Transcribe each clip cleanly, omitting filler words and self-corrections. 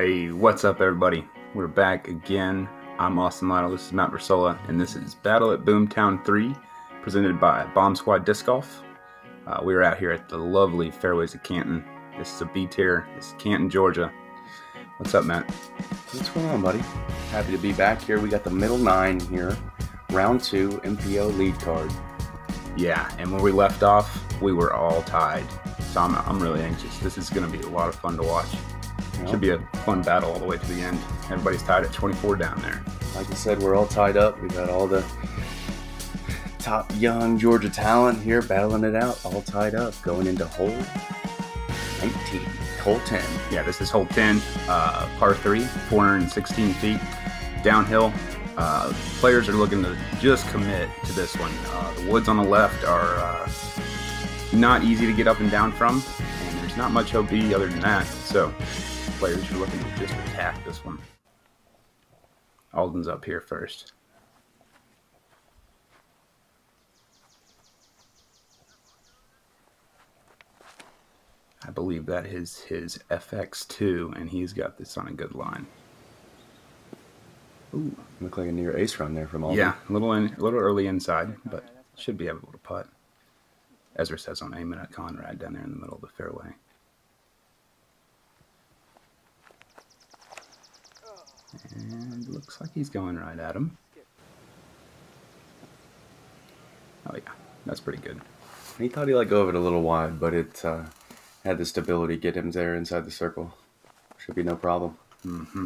Hey, what's up everybody? We're back again. I'm Lytle, this is Versola, and this is Battle at Boomtown 3, presented by Bomb Squad Disc Golf. We're out here at the lovely fairways of Canton. This is a B tier. This is Canton, Georgia. What's up, Matt? What's going on, buddy? Happy to be back here. We got the middle nine here. Round 2, MPO lead card. Yeah, and when we left off, we were all tied. So I'm really anxious. This is going to be a lot of fun to watch. Yep. Should be a fun battle all the way to the end. Everybody's tied at 24 down there. Like I said, we're all tied up. We got all the top young Georgia talent here battling it out, all tied up, going into hole 19, hole 10. Yeah, this is hole 10, par 3, 416 feet, downhill. Players are looking to just commit to this one. The woods on the left are not easy to get up and down from, and there's not much OB other than that. So players are looking to just attack this one. Alden's up here first. I believe that is his FX2, and he's got this on a good line. Ooh, look like a near ace run there from Alden. Yeah, a little early inside, but should be able to putt. Ezra says I'm aiming at Conrad down there in the middle of the fairway. And looks like he's going right at him. Oh yeah, that's pretty good. He thought he let go of it a little wide, but it had the stability to get him there inside the circle. Should be no problem. Mm-hmm.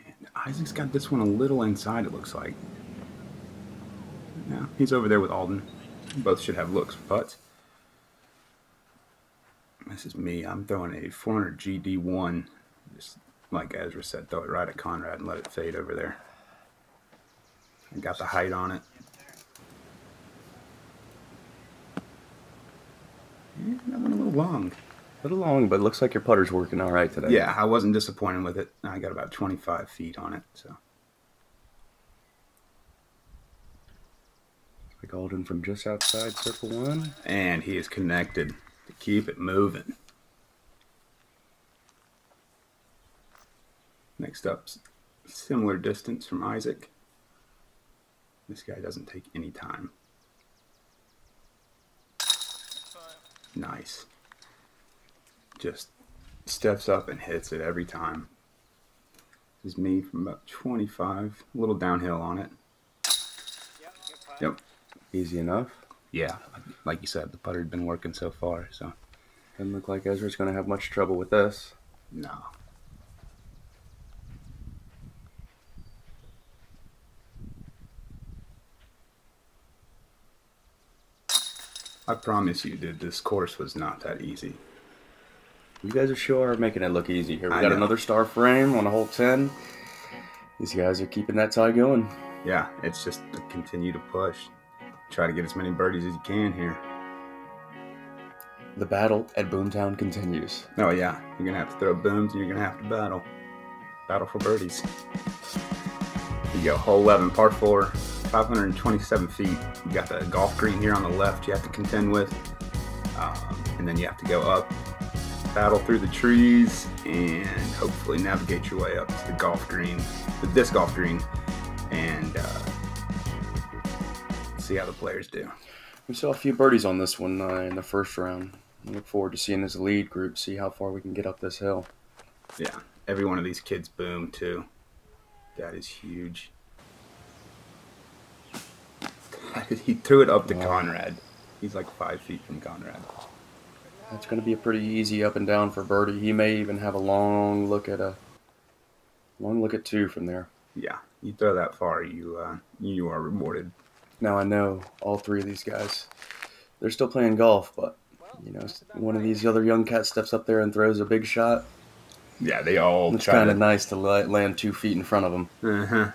And Isaac's got this one a little inside, it looks like. Yeah, he's over there with Alden. Both should have looks for putts. This is me. I'm throwing a 400 GD1. Just like Ezra said, throw it right at Conrad and let it fade over there. I got the height on it. Yeah, that went a little long. A little long, but it looks like your putter's working all right today. Yeah, I wasn't disappointed with it. I got about 25 feet on it, so. Like Alden from just outside circle 1. And he is connected to keep it moving. Next up, similar distance from Isaac. This guy doesn't take any time. Nice. Just steps up and hits it every time. This is me from about 25, a little downhill on it. Yep. Easy enough. Yeah, like you said, the putter had been working so far, so. Doesn't look like Ezra's going to have much trouble with this. No. I promise you, dude, this course was not that easy. You guys are sure making it look easy here. We got another star frame on a hole 10. These guys are keeping that tie going. Yeah, it's just to continue to push. Try to get as many birdies as you can here. The battle at Boomtown continues. Oh yeah, you're going to have to throw booms and you're going to have to battle. Battle for birdies. Here you go, hole 11, par 4, 527 feet. You got the golf green here on the left you have to contend with. And then you have to go up, battle through the trees, and hopefully navigate your way up to the golf green, this golf green, and see how the players do. We saw a few birdies on this one in the first round. I look forward to seeing this lead group, see how far we can get up this hill. Yeah, every one of these kids boom too. That is huge. He threw it up to Conrad. He's like 5 feet from Conrad. That's going to be a pretty easy up and down for birdie. He may even have a long look at 2 from there. Yeah, you throw that far, you are rewarded. Now I know all 3 of these guys, they're still playing golf, but you know, one of these other young cats steps up there and throws a big shot. Yeah, they all. It's kind of nice to land 2 feet in front of them. Uh-huh.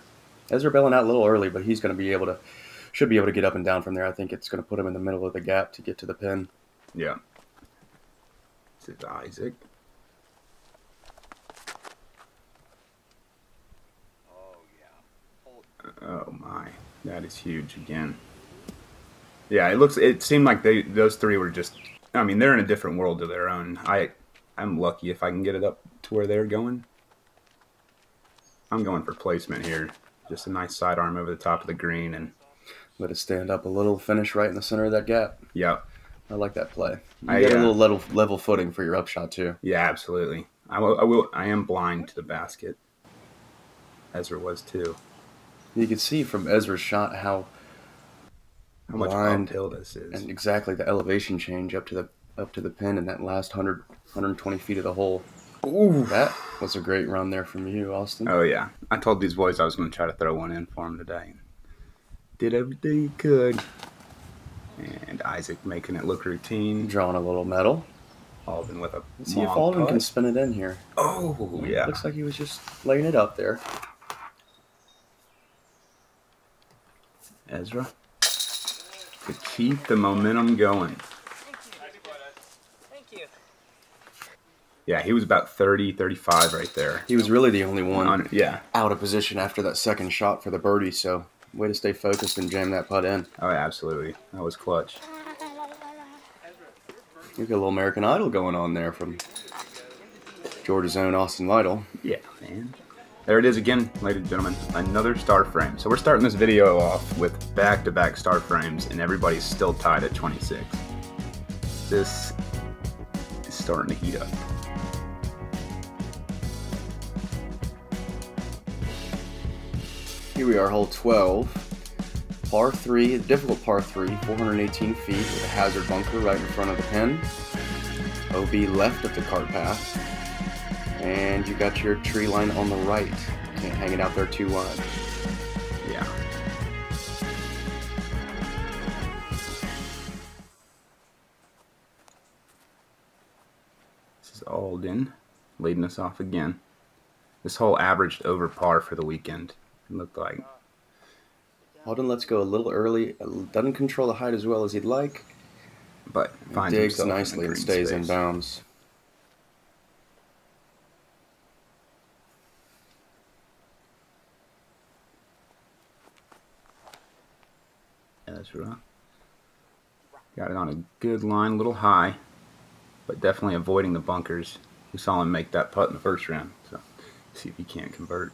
Ezra bailing out a little early, but he's going to be able to, should be able to get up and down from there. I think it's going to put him in the middle of the gap to get to the pin. Yeah. This is Isaac. Oh my, that is huge again. Yeah, it seemed like those 3 were just, I mean, they're in a different world of their own. I'm lucky if I can get it up to where they're going. I'm going for placement here. Just a nice sidearm over the top of the green and let it stand up a little, finish right in the center of that gap. Yep. I like that play. You get a little level footing for your upshot too. Yeah, absolutely. I am blind to the basket. Ezra was too. You can see from Ezra's shot how much uphill this is, and exactly the elevation change up to the pin in that last 120 feet of the hole. Ooh, that was a great run there from you, Austin. Oh yeah, I told these boys I was going to try to throw one in for them today. Did everything you could. And Isaac making it look routine. Drawing a little metal. Alden with a Let's see if Alden can spin it in here. Oh, yeah. Looks like he was just laying it up there. Ezra to keep the momentum going. Thank you. Yeah, he was about 30, 35 right there. He was really the only one out of position after that second shot for the birdie, so way to stay focused and jam that putt in. Oh, absolutely. That was clutch. You got a little American Idol going on there from Georgia's own Austin Lytle. Yeah, man. There it is again, ladies and gentlemen. Another star frame. So we're starting this video off with back-to-back star frames, and everybody's still tied at 26. This is starting to heat up. Here we are, hole 12. Par 3, difficult par 3, 418 feet with a hazard bunker right in front of the pin. OB left of the cart path. And you got your tree line on the right. Can't hang it out there too wide. Yeah. This is Alden leading us off again. This hole averaged over par for the weekend, it looked like. Alden lets go a little early, doesn't control the height as well as he'd like, but finds digs nicely and stays in bounds. Ezra got it on a good line, a little high, but definitely avoiding the bunkers. We saw him make that putt in the first round, so see if he can't convert.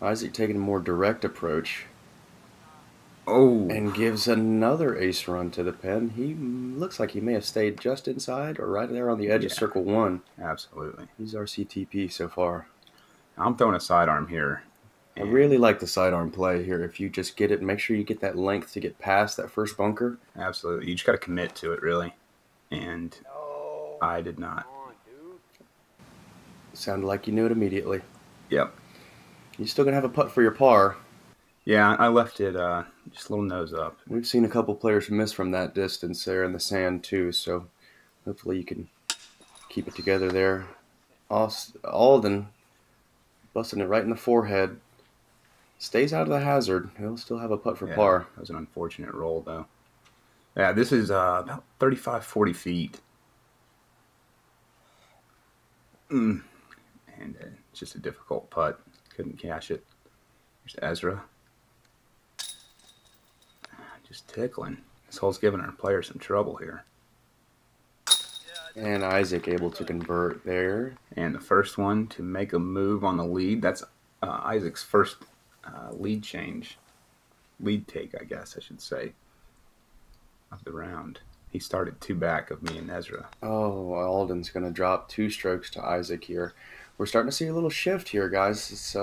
Isaac taking a more direct approach. Oh. And gives another ace run to the pin. He looks like he may have stayed just inside or right there on the edge of circle 1. Absolutely. He's our CTP so far. I'm throwing a sidearm here. I really like the sidearm play here. If you just get it, make sure you get that length to get past that first bunker. Absolutely. You just got to commit to it, really. And I did not. Sounded like you knew it immediately. Yep. You're still going to have a putt for your par. Yeah, I left it just a little nose up. We've seen a couple players miss from that distance there in the sand too, so hopefully you can keep it together there. Alden busting it right in the forehead. Stays out of the hazard. He'll still have a putt for par. That was an unfortunate roll, though. Yeah, this is about 35, 40 feet. And it's just a difficult putt. Couldn't cash it. There's Ezra. Just tickling. This hole's giving our player some trouble here. And Isaac able to convert there. And the first one to make a move on the lead. That's Isaac's first lead change. Lead take, I guess I should say, of the round. He started 2 back of me and Ezra. Oh, Alden's going to drop 2 strokes to Isaac here. We're starting to see a little shift here, guys. It's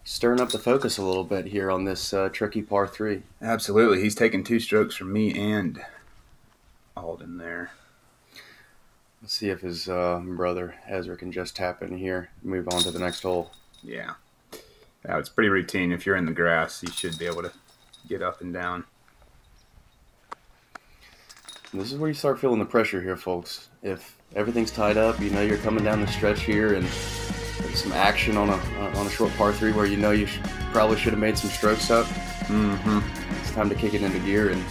stirring up the focus a little bit here on this tricky par 3. Absolutely. He's taking 2 strokes from me and Alden there. Let's see if his brother Ezra can just tap in here and move on to the next hole. Yeah. It's pretty routine. If you're in the grass, you should be able to get up and down. And this is where you start feeling the pressure here, folks. If everything's tied up, you know you're coming down the stretch here, and there's some action on a short par 3 where you know you probably should have made some strokes up. It's time to kick it into gear and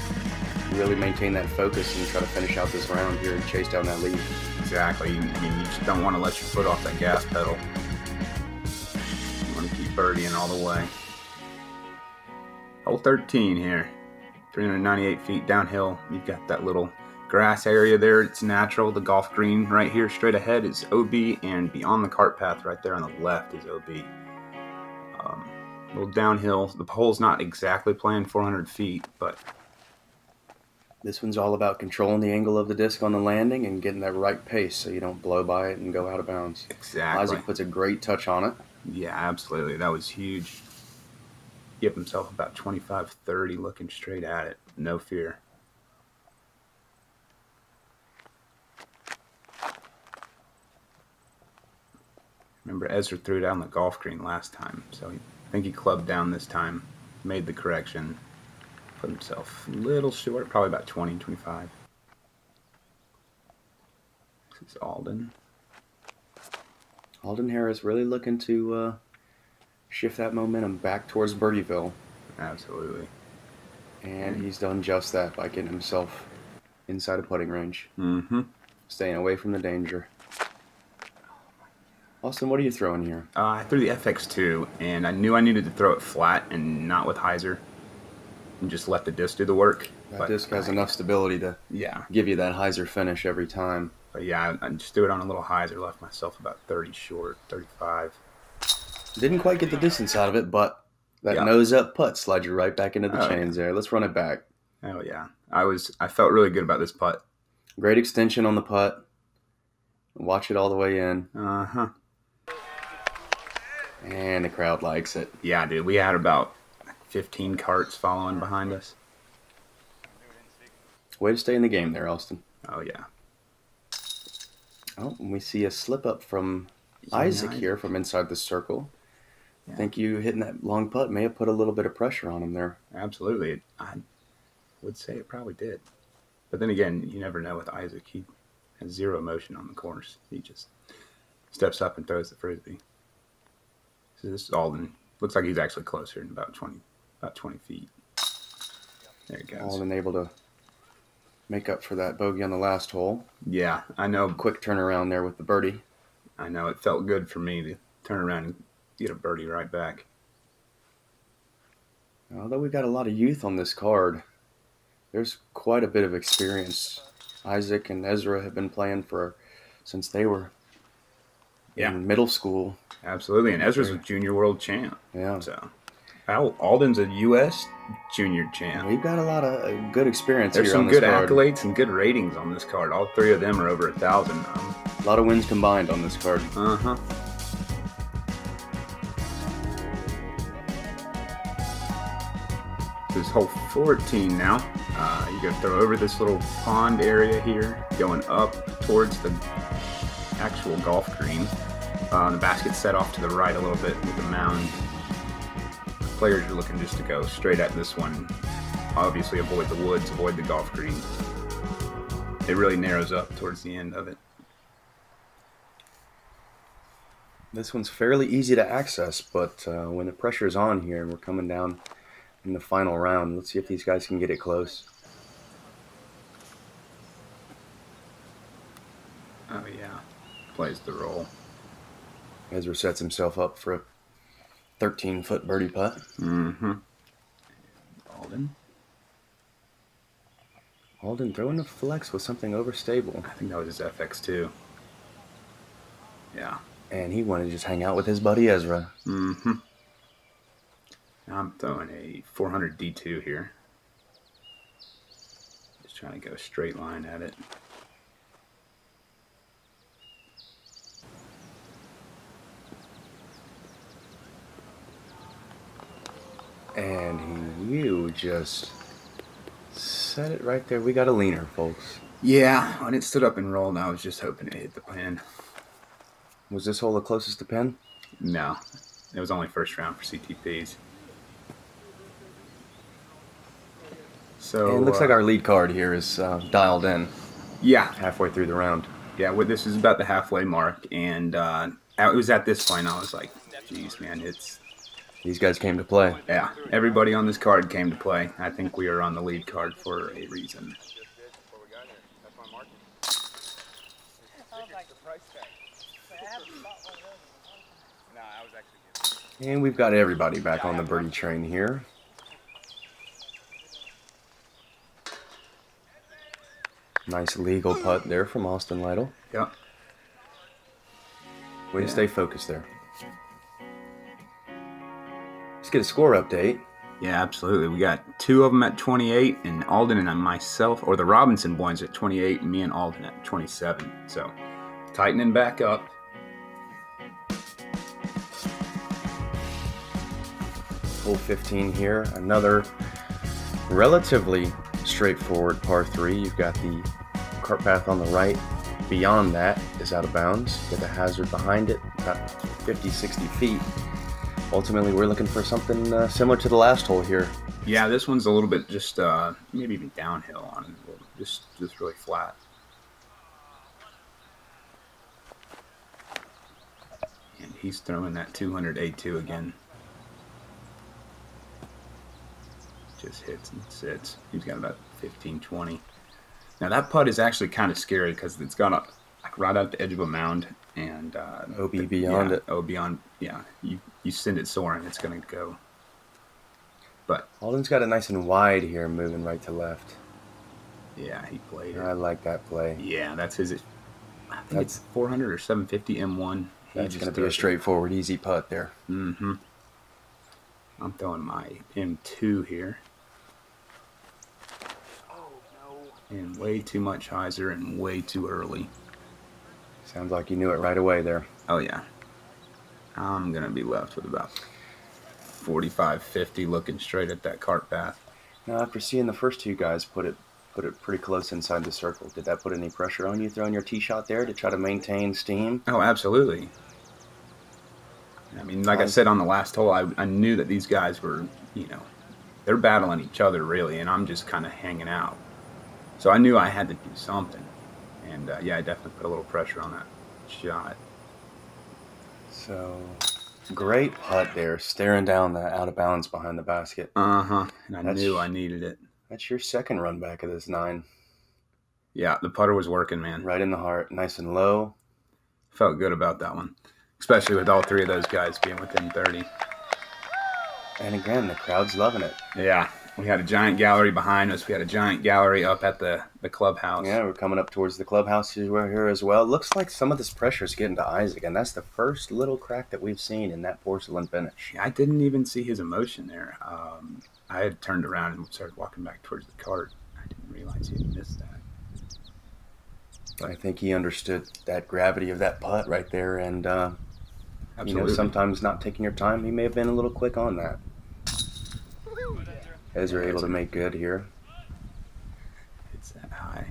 really maintain that focus and try to finish out this round here and chase down that lead. Exactly. I mean, you just don't want to let your foot off that gas pedal. You want to keep birdieing all the way. Hole 13 here. 398 feet downhill. You've got that little grass area there. It's natural. The golf green right here straight ahead is OB, and beyond the cart path right there on the left is OB. A little downhill. The hole's not exactly planned 400 feet, but this one's all about controlling the angle of the disc on the landing and getting that right pace so you don't blow by it and go out of bounds. Exactly. Isaac puts a great touch on it. Yeah, absolutely. That was huge. Give himself about 25-30 looking straight at it. No fear. Remember, Ezra threw down the golf green last time, so I think he clubbed down this time, made the correction, put himself a little short, probably about 20, 25. This is Alden. Alden Harris really looking to shift that momentum back towards Birdieville. Absolutely. And he's done just that by getting himself inside a putting range. Mm-hmm. Staying away from the danger. Austin, what are you throwing here? I threw the FX2, and I knew I needed to throw it flat and not with hyzer, and just let the disc do the work. That disc has enough stability to give you that hyzer finish every time. But yeah, I just threw it on a little hyzer, left myself about 30 short, 35. Didn't quite get the distance out of it, but that nose-up putt slides you right back into the chains there. Let's run it back. Oh, yeah. I felt really good about this putt. Great extension on the putt. Watch it all the way in. Uh-huh. And the crowd likes it. Yeah, dude. We had about 15 carts following behind us. Way to stay in the game there, Austin. Oh, yeah. Oh, and we see a slip-up from Isaac here from inside the circle. Yeah. I think you hitting that long putt may have put a little bit of pressure on him there. Absolutely. I would say it probably did. But then again, you never know with Isaac. He has zero motion on the course. He just steps up and throws the frisbee. So this is Alden. Looks like he's actually closer than about 20 feet. There he goes. Alden able to make up for that bogey on the last hole. Yeah, I know. Quick turnaround there with the birdie. I know. It felt good for me to turn around and get a birdie right back. Although we've got a lot of youth on this card, there's quite a bit of experience. Isaac and Ezra have been playing since they were in middle school. Absolutely, and Ezra's a junior world champ. Yeah. So, Alden's a U.S. junior champ. We've got a lot of good experience There's here on some this good card. accolades and good ratings on this card. All three of them are over 1,000. A lot of wins combined on this card. Uh-huh. This is hole 14 now. You're going to throw over this little pond area here, going up towards the actual golf green. The basket's set off to the right a little bit with the mound. Players are looking just to go straight at this one. Obviously avoid the woods, avoid the golf green. It really narrows up towards the end of it. This one's fairly easy to access, but when the pressure's on here and we're coming down in the final round, let's see if these guys can get it close. Oh yeah, plays the role. Ezra sets himself up for a 13-foot birdie putt. Mm-hmm. Alden throwing a flex with something overstable. I think that was his FX2. Yeah. And he wanted to just hang out with his buddy Ezra. Mm-hmm. Now I'm throwing a 400 D2 here. Just trying to go a straight line at it. And you just set it right there. We got a leaner, folks. Yeah, when it stood up and rolled, I was just hoping it hit the pin. Was this hole the closest to pin? No, it was only first round for CTPs. So and it looks like our lead card here is dialed in. Yeah, halfway through the round. Yeah, well, this is about the halfway mark, and it was at this point I was like, "Geez, man, it's." These guys came to play. Yeah, everybody on this card came to play. I think we are on the lead card for a reason. And we've got everybody back on the birdie train here. Nice legal putt there from Austin Lytle. Yep. Way to stay focused there. Let's get a score update. Yeah, absolutely. We got 2 of them at 28, and Alden and myself, or the Robinson boys at 28, and me and Alden at 27. So, tightening back up. Hole 15 here. Another relatively straightforward par 3. You've got the cart path on the right. Beyond that is out of bounds. You've got the hazard behind it, about 50, 60 feet. Ultimately, we're looking for something similar to the last hole here. Yeah, this one's a little bit just, maybe even downhill on it. Just really flat. And he's throwing that 200 A2 again. Just hits and sits. He's got about 15, 20. Now that putt is actually kind of scary because it's got like right at the edge of a mound, and OB beyond it. Oh, beyond, yeah. You send it soaring, it's going to go. But Alden's got it nice and wide here, moving right to left. Yeah, he played it. I like that play. Yeah, that's his. I think it's 400 or 750 M1. That's going to be a straightforward, easy putt there. Mm-hmm. I'm throwing my M2 here. And way too much hyzer and way too early. Sounds like you knew it right away there. Oh, yeah. I'm going to be left with about 45, 50 looking straight at that cart path. Now, after seeing the first two guys put it pretty close inside the circle, did that put any pressure on you throwing your tee shot there to try to maintain steam? Oh, absolutely. I mean, like I said on the last hole, I knew that these guys were, they're battling each other really, and I'm just kind of hanging out. So I knew I had to do something. And, yeah, I definitely put a little pressure on that shot. So, great putt there, staring down that out of bounds behind the basket. Uh-huh. And I knew I needed it. That's your second run back of this 9. Yeah, the putter was working, man. Right in the heart, nice and low. Felt good about that one, especially with all three of those guys being within 30. And again, the crowd's loving it. Yeah, we had a giant gallery behind us. We had a giant gallery up at the clubhouse. Yeah, we're coming up towards the clubhouse here as well. Looks like some of this pressure is getting to Isaac, and that's the first little crack that we've seen in that porcelain finish. I didn't even see his emotion there. I had turned around and started walking back towards the cart. I didn't realize he had missed that. I think he understood that gravity of that putt right there, and sometimes not taking your time, he may have been a little quick on that. Ezra able to make good here. It's that high.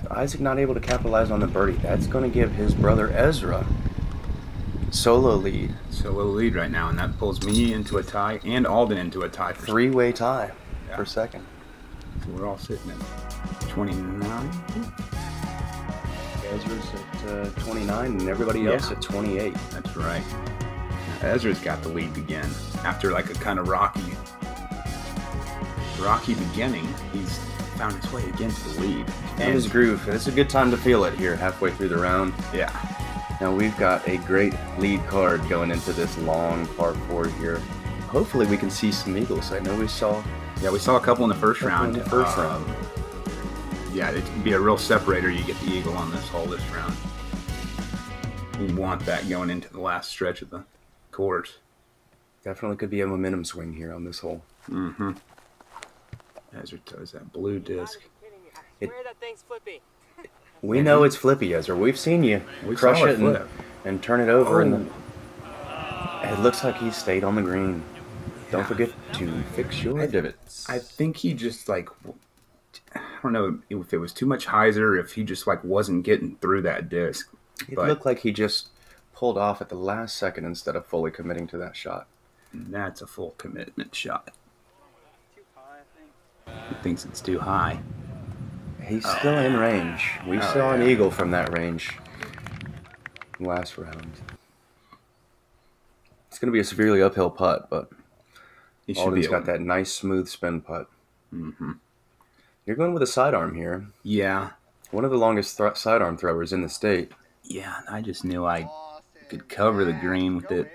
So Isaac not able to capitalize on the birdie. That's going to give his brother Ezra solo lead. Solo lead right now, and that pulls me into a tie and Alden into a tie. Three-way tie for second. So we're all sitting at 29. Ezra's at 29 and everybody else at 28. That's right. Now, Ezra's got the lead again. After like a kind of rocky beginning, he's found his way again to the lead. And his groove. It's a good time to feel it here halfway through the round. Yeah. Now we've got a great lead card going into this long par 4 here. Hopefully we can see some eagles. I know we saw a couple in the first round. Yeah, it can be a real separator. You get the eagle on this hole this round. You want that going into the last stretch of the course. Definitely could be a momentum swing here on this hole. Mm-hmm. Ezra toes that blue disc. I swear that thing's flippy. We know it's flippy, Ezra. We've seen you crush it and turn it over. And it looks like he stayed on the green. Don't forget to fix your divots. I think he just I don't know if it was too much hyzer, if he just wasn't getting through that disc. It looked like he just pulled off at the last second instead of fully committing to that shot. And that's a full commitment shot. Too high, I think. He thinks it's too high. He's still in range. We saw an eagle from that range last round. It's going to be a severely uphill putt, but Alden's got that nice smooth spin putt. Mm-hmm. You're going with a sidearm here. Yeah. One of the longest sidearm throwers in the state. Yeah, I just knew I could cover the green with it.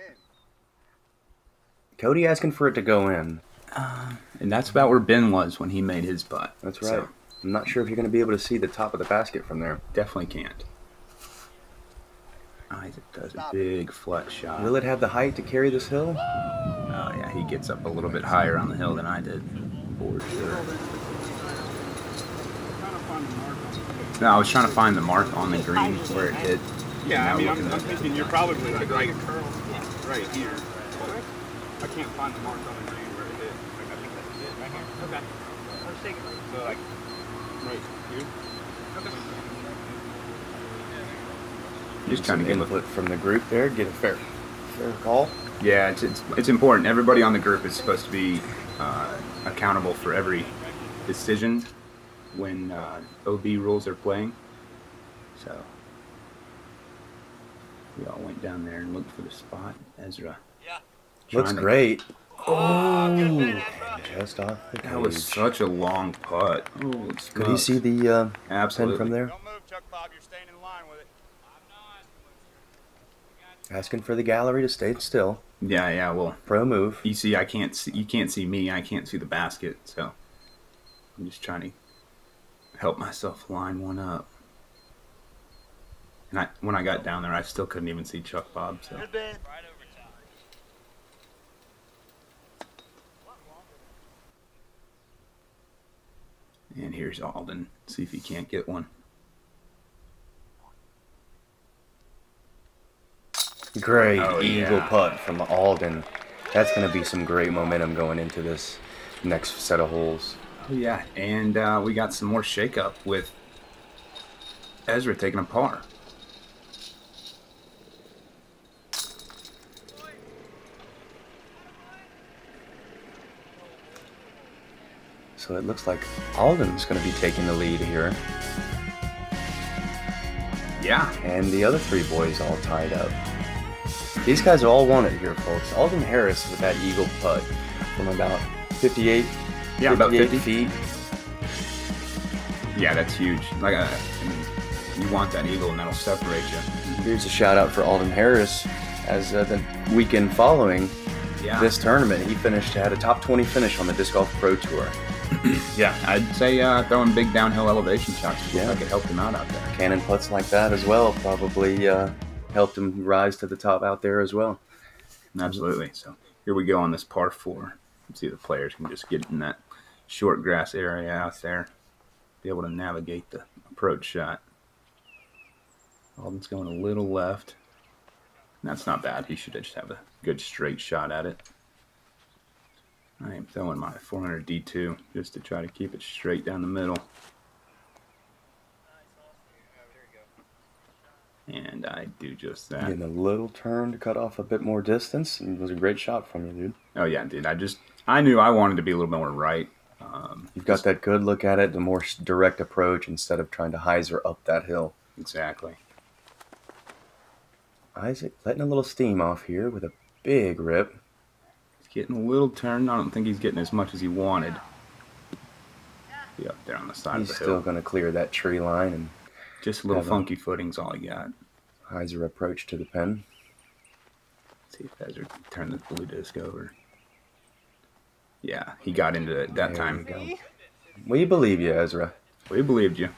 Cody asking for it to go in. And that's about where Ben was when he made his putt. That's right. So, I'm not sure if you're going to be able to see the top of the basket from there. definitely can't. Isaac does a big flat shot. Will it have the height to carry this hill? Oh, yeah, he gets up a little bit higher on the hill than I did, for sure. No, I was trying to find the mark on the green where it hit. Yeah, I mean, I'm thinking you're probably like right here. But I can't find the mark on the green where it hit. Like, I think that's it. Right here? Okay. Let's take it. So, like, right here? Okay. Just trying to get input from the group there, get a fair call. Yeah, it's important. Everybody on the group is supposed to be accountable for every decision when OB rules are playing. So we all went down there and looked for the spot. Ezra. Yeah. Looks great. Oh, just off the cage. That was such a long putt. Oh, Could you see the Absolutely. pin from there? Don't move, Chuck Bob. You're staying in line with it. Asking for the gallery to stay still. Yeah. Well, Pro move. you see, I can't see. You can't see me. I can't see the basket. So I'm just trying to help myself line one up. And when I got down there, I still couldn't even see Chuck Bob. So. Good Ben. Right over top. And here's Alden. See if he can't get one. Great Oh, eagle yeah. putt from Alden. That's going to be some great momentum going into this next set of holes. Oh, yeah. And we got some more shakeup with Ezra taking a par. So it looks like Alden's going to be taking the lead here. Yeah. And the other three boys all tied up. These guys all won it here, folks. Alden Harris with that eagle putt from about 58, Yeah, about 50 feet. Yeah, that's huge. Like, I mean, you want that eagle, and that'll separate you. Here's a shout out for Alden Harris. As the weekend following Yeah. this tournament, he had a top 20 finish on the Disc Golf Pro Tour. Yeah, I'd say throwing big downhill elevation shots. Yeah. I could help him out there. Cannon putts like that as well probably helped him rise to the top out there as well. Absolutely. So here we go on this par 4. Let's see if the players can just get in that short grass area out there, be able to navigate the approach shot. Alden's going a little left. That's not bad. He should just have a good straight shot at it. I am throwing my 400 D2 just to try to keep it straight down the middle. And I do just that. Getting a little turn to cut off a bit more distance. It was a great shot from you, dude. Oh yeah, dude. I knew I wanted to be a little more right. You've got that good look at it, the more direct approach instead of trying to hyzer up that hill. Exactly. Isaac letting a little steam off here with a big rip. He's getting a little turn. I don't think he's getting as much as he wanted. Be up there on the side He's of the still hill. going to clear that tree line and Just a little have a- funky footing's all he got. hyzer approach to the pin. See if Ezra can turn the blue disc over. Yeah, he got into it that There time. we go. We believe you, Ezra. We believed you.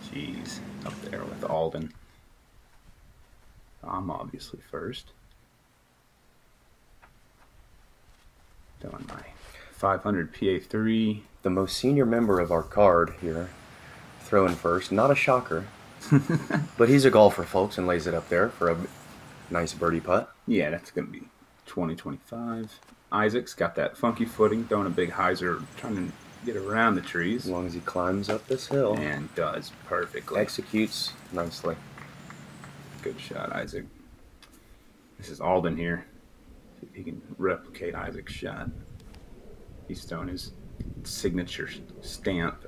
Jeez, up there with Alden. I'm obviously first. Doing my 500 PA3. The most senior member of our card here, throwing first. Not a shocker. But he's a golfer, folks, and lays it up there for a nice birdie putt. Yeah, that's going to be 2025. Isaac's got that funky footing, throwing a big hyzer, trying to get around the trees. As long as he climbs up this hill. And does perfectly. Executes nicely. Good shot, Isaac. This is Alden here. See if he can replicate Isaac's shot. He's throwing his signature stamp,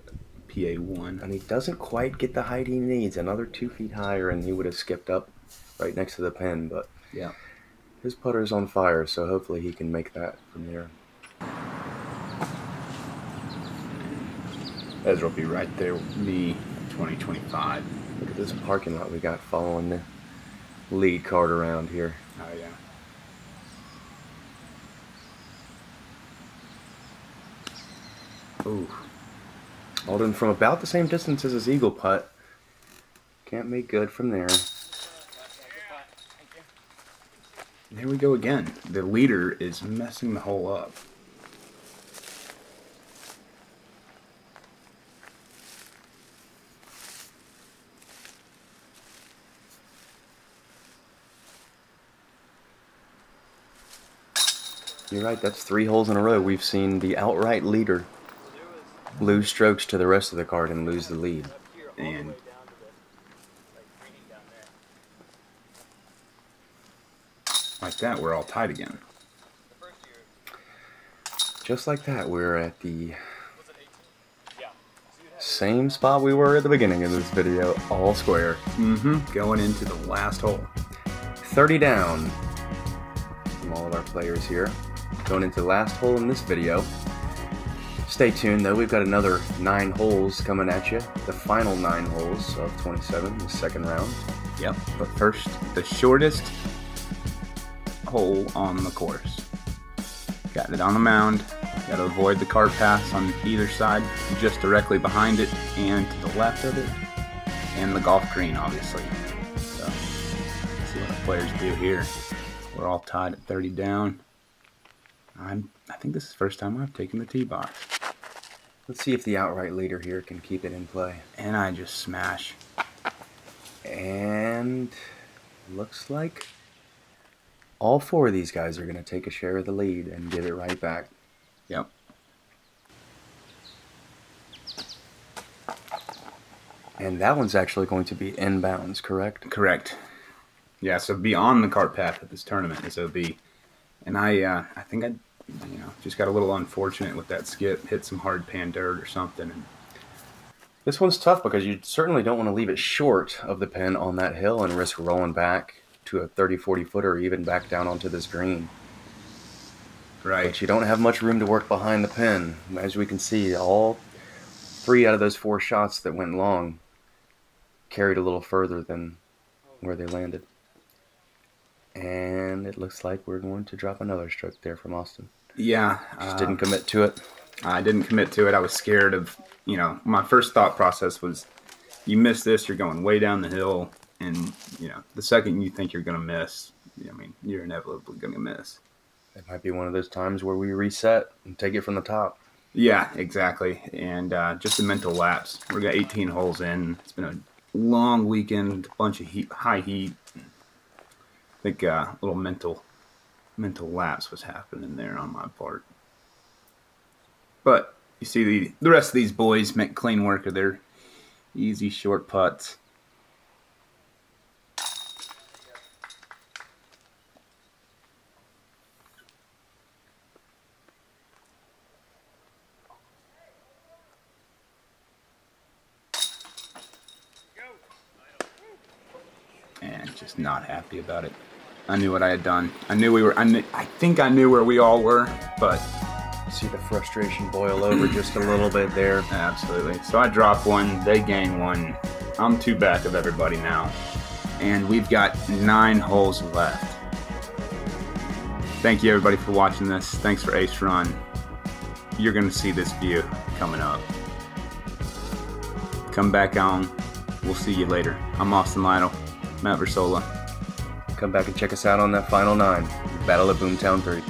PA1. And he doesn't quite get the height he needs. Another 2 feet higher and he would have skipped up right next to the pin. But Yeah. his putter's on fire, so hopefully he can make that from there. Ezra will be right there with me, 2025. Look at this parking lot we got following lead card around here. Oh yeah. Ooh. Alden from about the same distance as his eagle putt. Can't make good from there. There we go again. The leader is messing the hole up. You're right, that's 3 holes in a row. We've seen the outright leader lose strokes to the rest of the card and lose the lead. And like that, we're all tied again. Just like that, we're at the same spot we were at the beginning of this video, all square. Going into the last hole. 30 down from all of our players here. Going into the last hole in this video. Stay tuned though, we've got another 9 holes coming at you. The final 9 holes of 27, the second round. Yep, but first, the shortest hole on the course. Got it on the mound. Got to avoid the cart paths on either side, just directly behind it and to the left of it. And the golf green, obviously. So, let's see what the players do here. We're all tied at 30 down. I think this is the first time I've taken the tee box. Let's see if the outright leader here can keep it in play. And I just smash. And looks like all 4 of these guys are going to take a share of the lead and give it right back. Yep. And that one's actually going to be inbounds, correct? Correct. Yeah, so beyond the cart path at this tournament is OB. And I think I just got a little unfortunate with that skip. Hit some hard pan dirt or something. And this one's tough because you certainly don't want to leave it short of the pin on that hill and risk rolling back to a 30-40 footer or even back down onto this green. right. But you don't have much room to work behind the pin. As we can see, all 3 out of those 4 shots that went long carried a little further than where they landed. And it looks like we're going to drop another stroke there from Austin. Yeah. Just didn't commit to it. I didn't commit to it. I was scared of, my first thought process was, you miss this, you're going way down the hill, and, the second you think you're going to miss, you're inevitably going to miss. It might be one of those times where we reset and take it from the top. Yeah, exactly. And just a mental lapse. We got 18 holes in. It's been a long weekend, a bunch of high heat. I think a little mental lapse was happening there on my part. But you see the rest of these boys make clean work of their easy short putts. And just not happy about it. I knew what I had done. I think I knew where we all were, but See the frustration boil over just a little bit there. absolutely. So I drop one, they gain one. I'm 2 back of everybody now. And we've got 9 holes left. Thank you everybody for watching this. Thanks for Ace Run. You're gonna see this view coming up. Come back on. We'll see you later. I'm Austin Lytle, Matt Versola. Come back and check us out on that final 9. Battle at Boomtown 3.